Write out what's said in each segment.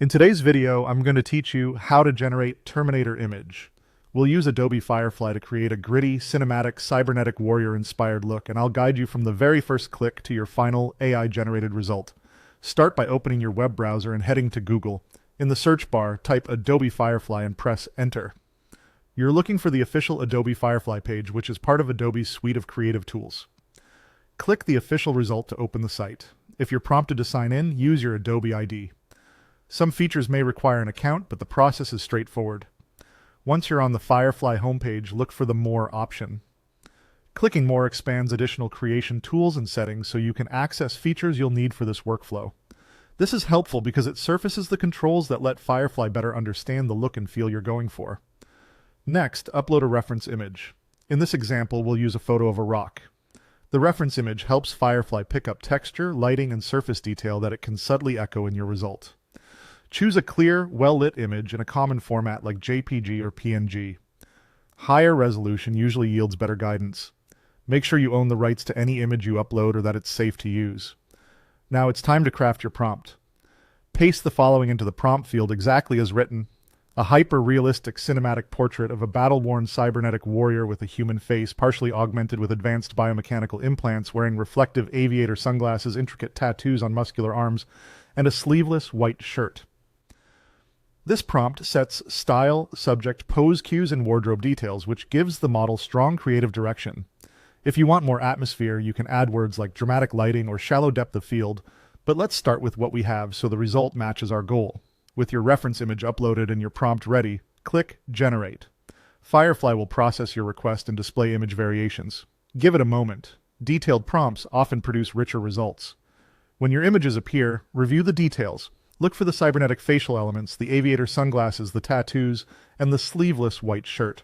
In today's video, I'm going to teach you how to generate Terminator image. We'll use Adobe Firefly to create a gritty, cinematic, cybernetic warrior-inspired look, and I'll guide you from the very first click to your final AI-generated result. Start by opening your web browser and heading to Google. In the search bar, type Adobe Firefly and press Enter. You're looking for the official Adobe Firefly page, which is part of Adobe's suite of creative tools. Click the official result to open the site. If you're prompted to sign in, use your Adobe ID. Some features may require an account, but the process is straightforward. Once you're on the Firefly homepage, look for the More option. Clicking More expands additional creation tools and settings so you can access features you'll need for this workflow. This is helpful because it surfaces the controls that let Firefly better understand the look and feel you're going for. Next, upload a reference image. In this example, we'll use a photo of a rock. The reference image helps Firefly pick up texture, lighting, and surface detail that it can subtly echo in your result. Choose a clear, well-lit image in a common format like JPG or PNG. Higher resolution usually yields better guidance. Make sure you own the rights to any image you upload or that it's safe to use. Now it's time to craft your prompt. Paste the following into the prompt field exactly as written. A hyper-realistic cinematic portrait of a battle-worn cybernetic warrior with a human face, partially augmented with advanced biomechanical implants, wearing reflective aviator sunglasses, intricate tattoos on muscular arms, and a sleeveless white shirt. This prompt sets style, subject, pose cues, and wardrobe details, which gives the model strong creative direction. If you want more atmosphere, you can add words like dramatic lighting or shallow depth of field, but let's start with what we have so the result matches our goal. With your reference image uploaded and your prompt ready, click Generate. Firefly will process your request and display image variations. Give it a moment. Detailed prompts often produce richer results. When your images appear, review the details. Look for the cybernetic facial elements, the aviator sunglasses, the tattoos, and the sleeveless white shirt.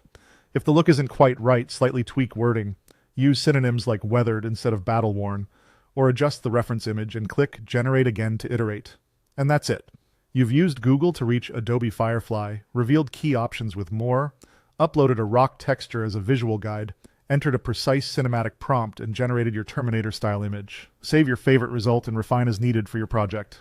If the look isn't quite right, slightly tweak wording. Use synonyms like weathered instead of battle-worn, or adjust the reference image and click Generate again to iterate. And that's it. You've used Google to reach Adobe Firefly, revealed key options with more, uploaded a rock texture as a visual guide, entered a precise cinematic prompt, and generated your Terminator-style image. Save your favorite result and refine as needed for your project.